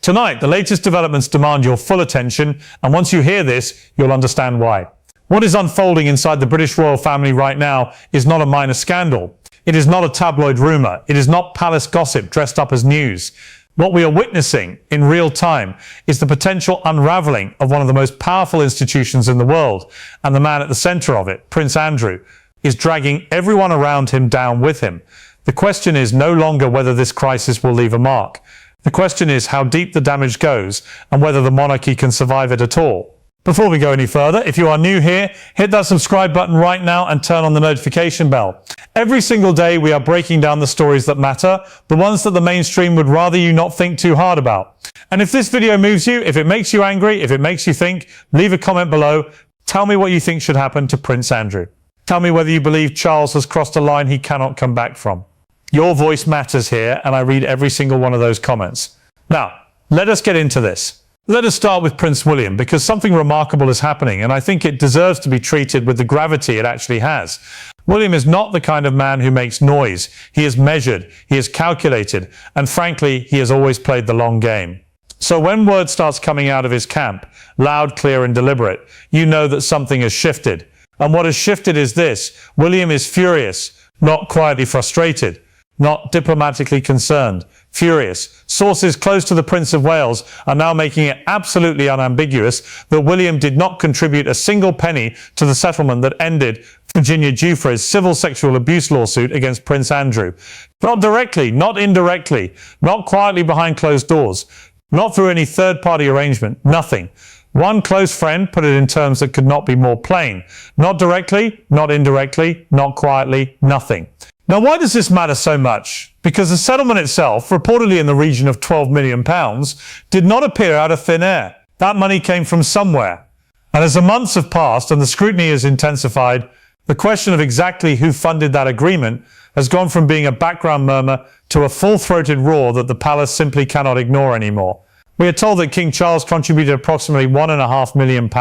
Tonight, the latest developments demand your full attention, and once you hear this, you'll understand why. What is unfolding inside the British royal family right now is not a minor scandal. It is not a tabloid rumour. It is not palace gossip dressed up as news. What we are witnessing in real time is the potential unravelling of one of the most powerful institutions in the world, and the man at the centre of it, Prince Andrew, is dragging everyone around him down with him. The question is no longer whether this crisis will leave a mark. The question is how deep the damage goes and whether the monarchy can survive it at all. Before we go any further, if you are new here, hit that subscribe button right now and turn on the notification bell. Every single day we are breaking down the stories that matter, the ones that the mainstream would rather you not think too hard about. And if this video moves you, if it makes you angry, if it makes you think, leave a comment below. Tell me what you think should happen to Prince Andrew. Tell me whether you believe Charles has crossed a line he cannot come back from. Your voice matters here, and I read every single one of those comments. Now, let us get into this. Let us start with Prince William, because something remarkable is happening, and I think it deserves to be treated with the gravity it actually has. William is not the kind of man who makes noise. He is measured, he is calculated, and frankly, he has always played the long game. So when word starts coming out of his camp, loud, clear, and deliberate, you know that something has shifted. And what has shifted is this: William is furious, not quietly frustrated, not diplomatically concerned, furious. Sources close to the Prince of Wales are now making it absolutely unambiguous that William did not contribute a single penny to the settlement that ended Virginia Giuffre's civil sexual abuse lawsuit against Prince Andrew. Not directly, not indirectly, not quietly behind closed doors, not through any third-party arrangement, nothing. One close friend put it in terms that could not be more plain. Not directly, not indirectly, not quietly, nothing. Now, why does this matter so much? Because the settlement itself, reportedly in the region of £12 million, did not appear out of thin air. That money came from somewhere. And as the months have passed and the scrutiny has intensified, the question of exactly who funded that agreement has gone from being a background murmur to a full-throated roar that the palace simply cannot ignore anymore. We are told that King Charles contributed approximately £1.5 million.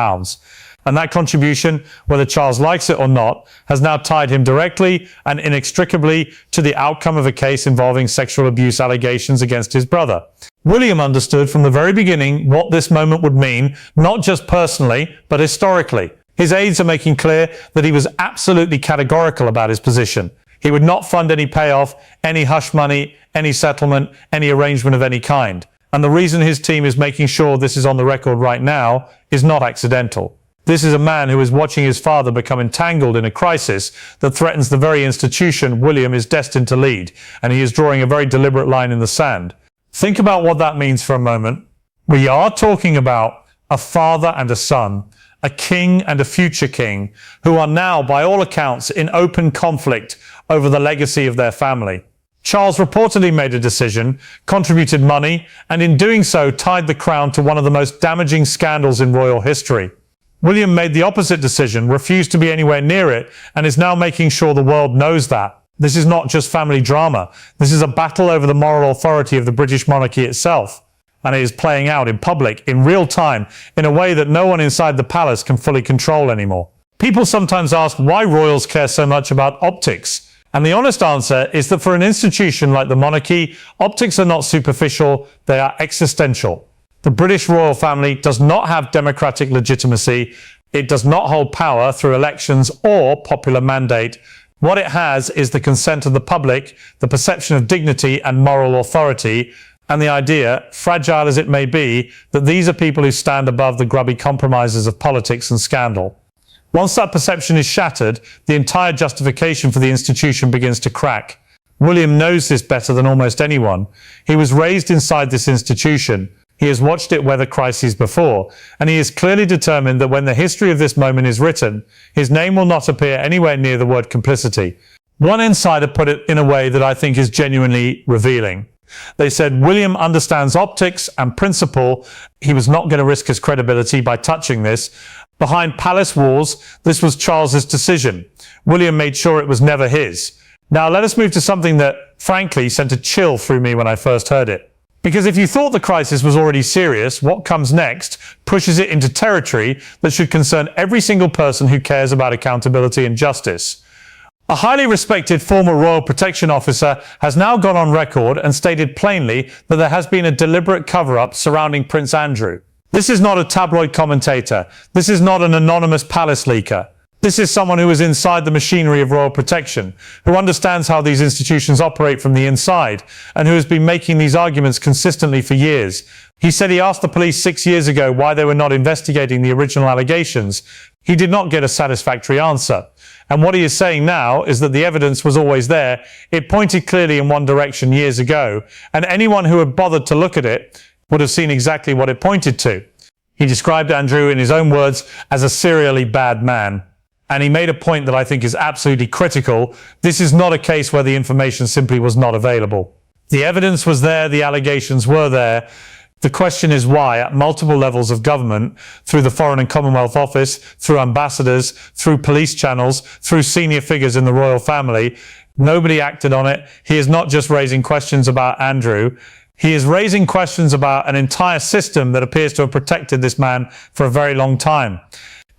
And that contribution, whether Charles likes it or not, has now tied him directly and inextricably to the outcome of a case involving sexual abuse allegations against his brother. William understood from the very beginning what this moment would mean, not just personally, but historically. His aides are making clear that he was absolutely categorical about his position. He would not fund any payoff, any hush money, any settlement, any arrangement of any kind. And the reason his team is making sure this is on the record right now is not accidental. This is a man who is watching his father become entangled in a crisis that threatens the very institution William is destined to lead, and he is drawing a very deliberate line in the sand. Think about what that means for a moment. We are talking about a father and a son, a king and a future king, who are now, by all accounts, in open conflict over the legacy of their family. Charles reportedly made a decision, contributed money, and in doing so tied the crown to one of the most damaging scandals in royal history. William made the opposite decision, refused to be anywhere near it, and is now making sure the world knows that. This is not just family drama. This is a battle over the moral authority of the British monarchy itself. And it is playing out in public, in real time, in a way that no one inside the palace can fully control anymore. People sometimes ask why royals care so much about optics. And the honest answer is that for an institution like the monarchy, optics are not superficial, they are existential. The British royal family does not have democratic legitimacy. It does not hold power through elections or popular mandate. What it has is the consent of the public, the perception of dignity and moral authority, and the idea, fragile as it may be, that these are people who stand above the grubby compromises of politics and scandal. Once that perception is shattered, the entire justification for the institution begins to crack. William knows this better than almost anyone. He was raised inside this institution. He has watched it weather crises before, and he is clearly determined that when the history of this moment is written, his name will not appear anywhere near the word complicity. One insider put it in a way that I think is genuinely revealing. They said William understands optics and principle. He was not going to risk his credibility by touching this. Behind palace walls, this was Charles's decision. William made sure it was never his. Now let us move to something that, frankly, sent a chill through me when I first heard it. Because if you thought the crisis was already serious, what comes next pushes it into territory that should concern every single person who cares about accountability and justice. A highly respected former royal protection officer has now gone on record and stated plainly that there has been a deliberate cover-up surrounding Prince Andrew. This is not a tabloid commentator. This is not an anonymous palace leaker. This is someone who is inside the machinery of royal protection, who understands how these institutions operate from the inside, and who has been making these arguments consistently for years. He said he asked the police 6 years ago why they were not investigating the original allegations. He did not get a satisfactory answer. And what he is saying now is that the evidence was always there. It pointed clearly in one direction years ago, and anyone who had bothered to look at it would have seen exactly what it pointed to. He described Andrew, in his own words, as a serially bad man. And he made a point that I think is absolutely critical. This is not a case where the information simply was not available. The evidence was there, the allegations were there. The question is why, at multiple levels of government, through the Foreign and Commonwealth Office, through ambassadors, through police channels, through senior figures in the royal family, nobody acted on it. He is not just raising questions about Andrew. He is raising questions about an entire system that appears to have protected this man for a very long time.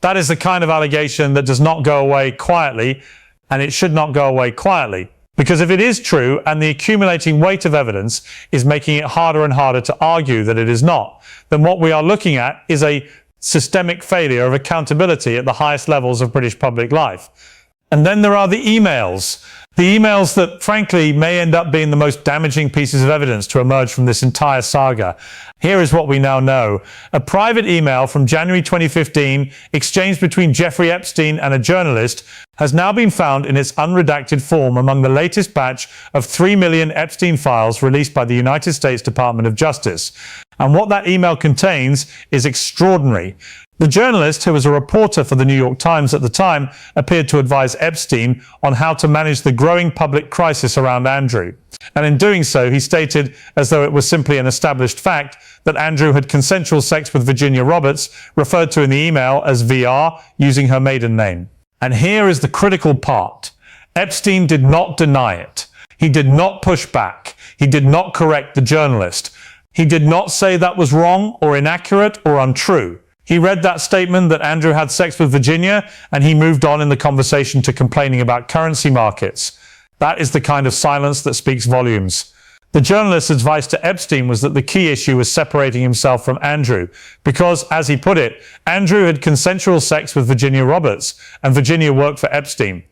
That is the kind of allegation that does not go away quietly, and it should not go away quietly. Because if it is true, and the accumulating weight of evidence is making it harder and harder to argue that it is not, then what we are looking at is a systemic failure of accountability at the highest levels of British public life. And then there are the emails. The emails that, frankly, may end up being the most damaging pieces of evidence to emerge from this entire saga. Here is what we now know. A private email from January 2015, exchanged between Jeffrey Epstein and a journalist, has now been found in its unredacted form among the latest batch of 3 million Epstein files released by the United States Department of Justice. And what that email contains is extraordinary. The journalist, who was a reporter for the New York Times at the time, appeared to advise Epstein on how to manage the growing public crisis around Andrew. And in doing so, he stated, as though it was simply an established fact, that Andrew had consensual sex with Virginia Roberts, referred to in the email as VR, using her maiden name. And here is the critical part. Epstein did not deny it. He did not push back. He did not correct the journalist. He did not say that was wrong or inaccurate or untrue. He read that statement that Andrew had sex with Virginia, and he moved on in the conversation to complaining about currency markets. That is the kind of silence that speaks volumes. The journalist's advice to Epstein was that the key issue was separating himself from Andrew, because, as he put it, Andrew had consensual sex with Virginia Roberts, and Virginia worked for Epstein.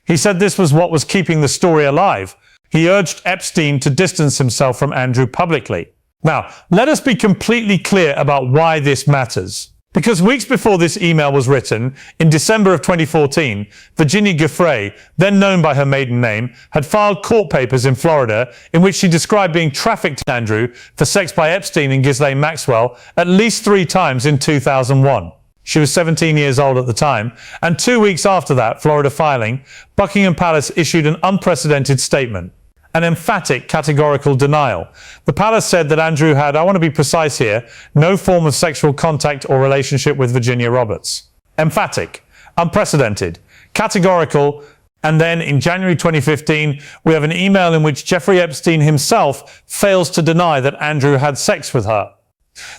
He said this was what was keeping the story alive. He urged Epstein to distance himself from Andrew publicly. Now, let us be completely clear about why this matters. Because weeks before this email was written, in December of 2014, Virginia Giuffre, then known by her maiden name, had filed court papers in Florida in which she described being trafficked to Andrew for sex by Epstein and Ghislaine Maxwell at least 3 times in 2001. She was 17 years old at the time, and 2 weeks after that Florida filing, Buckingham Palace issued an unprecedented statement. An emphatic categorical denial. The palace said that Andrew had, I want to be precise here, no form of sexual contact or relationship with Virginia Roberts. Emphatic, unprecedented, categorical, and then in January 2015, we have an email in which Jeffrey Epstein himself fails to deny that Andrew had sex with her.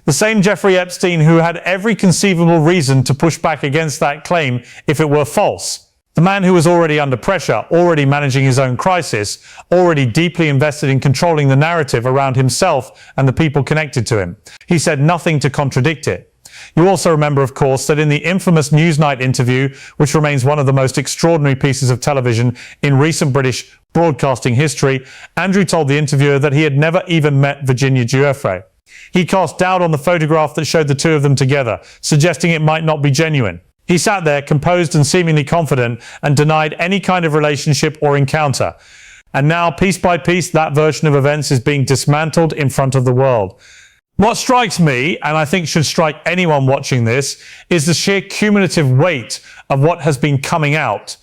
The same Jeffrey Epstein who had every conceivable reason to push back against that claim if it were false. The man who was already under pressure, already managing his own crisis, already deeply invested in controlling the narrative around himself and the people connected to him. He said nothing to contradict it. You also remember, of course, that in the infamous Newsnight interview, which remains one of the most extraordinary pieces of television in recent British broadcasting history, Andrew told the interviewer that he had never even met Virginia Giuffre. He cast doubt on the photograph that showed the two of them together, suggesting it might not be genuine. He sat there, composed and seemingly confident, and denied any kind of relationship or encounter. And now, piece by piece, that version of events is being dismantled in front of the world. What strikes me, and I think should strike anyone watching this, is the sheer cumulative weight of what has been coming out.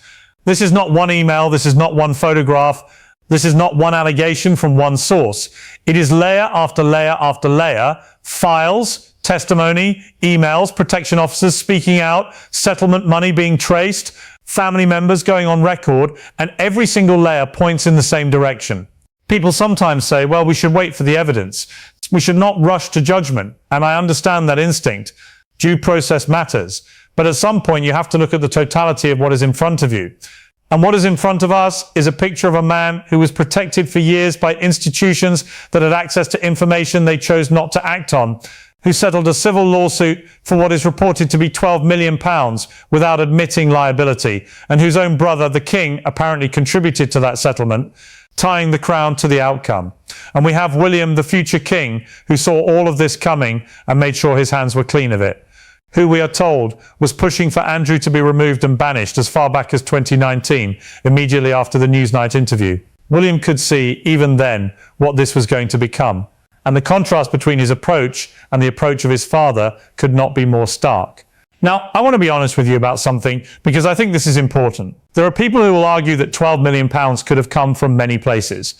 This is not one email, this is not one photograph, this is not one allegation from one source. It is layer after layer after layer, files, testimony, emails, protection officers speaking out, settlement money being traced, family members going on record, and every single layer points in the same direction. People sometimes say, well, we should wait for the evidence. We should not rush to judgment, and I understand that instinct. Due process matters. But at some point, you have to look at the totality of what is in front of you. And what is in front of us is a picture of a man who was protected for years by institutions that had access to information they chose not to act on, who settled a civil lawsuit for what is reported to be £12 million without admitting liability, and whose own brother, the king, apparently contributed to that settlement, tying the crown to the outcome. And we have William, the future king, who saw all of this coming and made sure his hands were clean of it, who we are told was pushing for Andrew to be removed and banished as far back as 2019, immediately after the Newsnight interview. William could see, even then, what this was going to become, and the contrast between his approach and the approach of his father could not be more stark. Now, I want to be honest with you about something, because I think this is important. There are people who will argue that £12 million could have come from many places.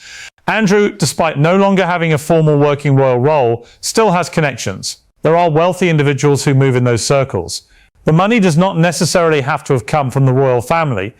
Andrew, despite no longer having a formal working royal role, still has connections. There are wealthy individuals who move in those circles. The money does not necessarily have to have come from the royal family,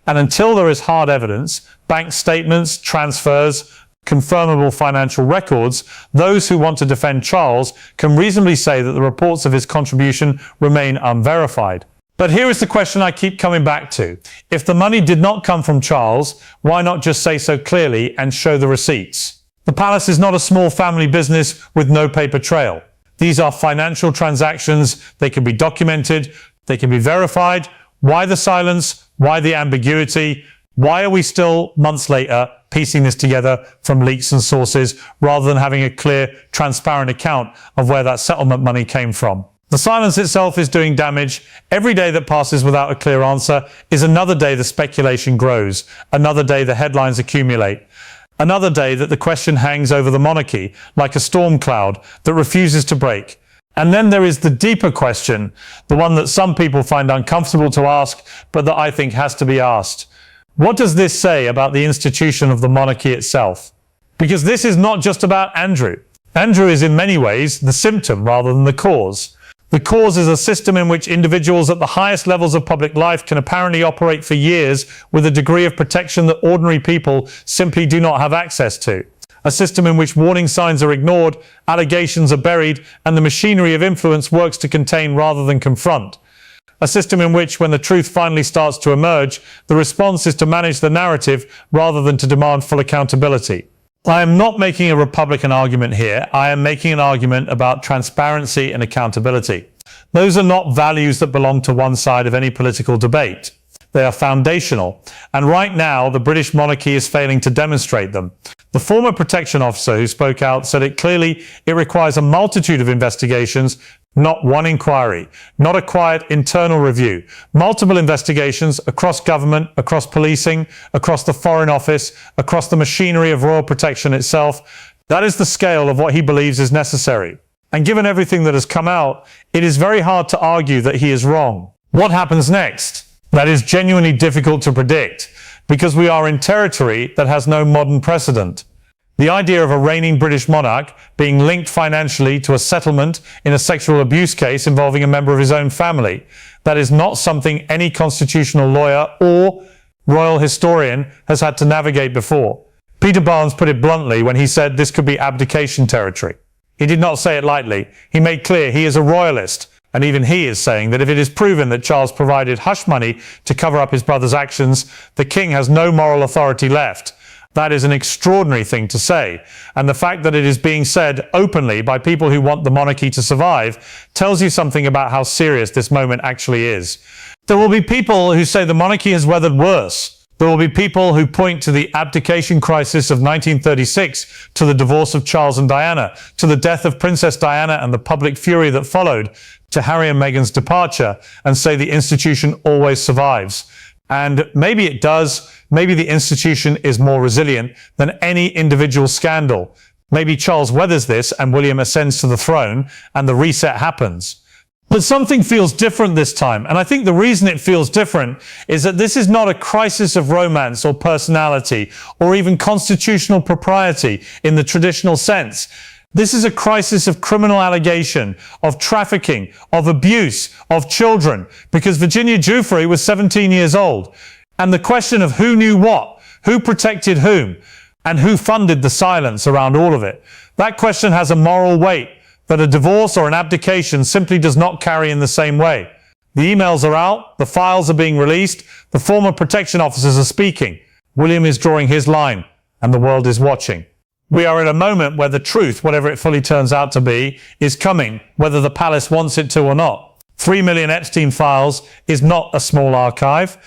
and until there is hard evidence, bank statements, transfers, confirmable financial records, those who want to defend Charles can reasonably say that the reports of his contribution remain unverified. But here is the question I keep coming back to. If the money did not come from Charles, why not just say so clearly and show the receipts? The palace is not a small family business with no paper trail. These are financial transactions. They can be documented. They can be verified. Why the silence? Why the ambiguity? Why are we still, months later, piecing this together from leaks and sources rather than having a clear, transparent account of where that settlement money came from? The silence itself is doing damage. Every day that passes without a clear answer is another day the speculation grows, another day the headlines accumulate, another day that the question hangs over the monarchy like a storm cloud that refuses to break. And then there is the deeper question, the one that some people find uncomfortable to ask, but that I think has to be asked. What does this say about the institution of the monarchy itself? Because this is not just about Andrew. Andrew is in many ways the symptom rather than the cause. The cause is a system in which individuals at the highest levels of public life can apparently operate for years with a degree of protection that ordinary people simply do not have access to. A system in which warning signs are ignored, allegations are buried, and the machinery of influence works to contain rather than confront. A system in which, when the truth finally starts to emerge, the response is to manage the narrative rather than to demand full accountability. I am not making a Republican argument here. I am making an argument about transparency and accountability. Those are not values that belong to one side of any political debate. They are foundational, and right now the British monarchy is failing to demonstrate them. The former protection officer who spoke out said it clearly requires a multitude of investigations, not one inquiry, not a quiet internal review, multiple investigations across government, across policing, across the Foreign Office, across the machinery of royal protection itself. That is the scale of what he believes is necessary. And given everything that has come out, it is very hard to argue that he is wrong. What happens next? That is genuinely difficult to predict, because we are in territory that has no modern precedent. The idea of a reigning British monarch being linked financially to a settlement in a sexual abuse case involving a member of his own family, that is not something any constitutional lawyer or royal historian has had to navigate before. Peter Barnes put it bluntly when he said this could be abdication territory. He did not say it lightly. He made clear he is a royalist, and even he is saying that if it is proven that Charles provided hush money to cover up his brother's actions, the king has no moral authority left. That is an extraordinary thing to say, and the fact that it is being said openly by people who want the monarchy to survive tells you something about how serious this moment actually is. There will be people who say the monarchy has weathered worse. There will be people who point to the abdication crisis of 1936, to the divorce of Charles and Diana, to the death of Princess Diana and the public fury that followed, to Harry and Meghan's departure, and say the institution always survives. And maybe it does. Maybe the institution is more resilient than any individual scandal. Maybe Charles weathers this and William ascends to the throne and the reset happens. But something feels different this time, and I think the reason it feels different is that this is not a crisis of romance or personality or even constitutional propriety in the traditional sense. This is a crisis of criminal allegation, of trafficking, of abuse, of children, because Virginia Giuffre was 17 years old. And the question of who knew what, who protected whom, and who funded the silence around all of it, that question has a moral weight that a divorce or an abdication simply does not carry in the same way. The emails are out, the files are being released, the former protection officers are speaking. William is drawing his line, and the world is watching. We are at a moment where the truth, whatever it fully turns out to be, is coming, whether the palace wants it to or not. 3 million Epstein files is not a small archive.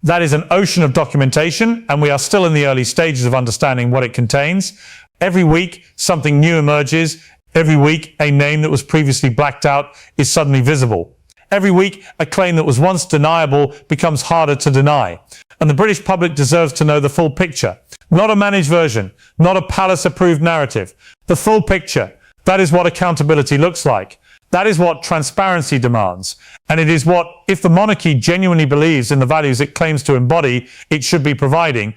That is an ocean of documentation, and we are still in the early stages of understanding what it contains. Every week, something new emerges. Every week, a name that was previously blacked out is suddenly visible. Every week, a claim that was once deniable becomes harder to deny. And the British public deserves to know the full picture. Not a managed version, not a palace-approved narrative. The full picture. That is what accountability looks like. That is what transparency demands. And it is what, if the monarchy genuinely believes in the values it claims to embody, it should be providing.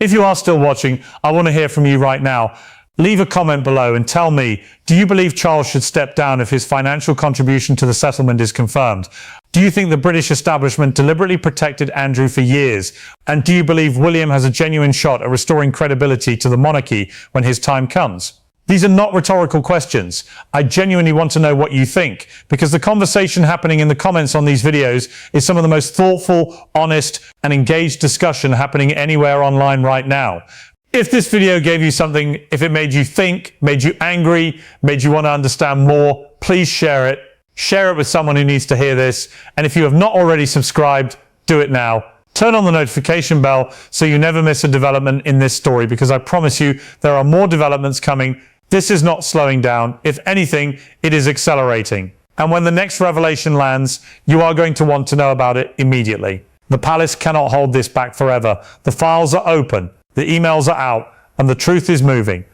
If you are still watching, I want to hear from you right now. Leave a comment below and tell me, do you believe Charles should step down if his financial contribution to the settlement is confirmed? Do you think the British establishment deliberately protected Andrew for years? And do you believe William has a genuine shot at restoring credibility to the monarchy when his time comes? These are not rhetorical questions. I genuinely want to know what you think, because the conversation happening in the comments on these videos is some of the most thoughtful, honest, and engaged discussion happening anywhere online right now. If this video gave you something, if it made you think, made you angry, made you want to understand more, please share it. Share it with someone who needs to hear this. And if you have not already subscribed, do it now. Turn on the notification bell so you never miss a development in this story, because I promise you there are more developments coming. This is not slowing down. If anything, it is accelerating. And when the next revelation lands, you are going to want to know about it immediately. The palace cannot hold this back forever. The files are open. The emails are out, and the truth is moving.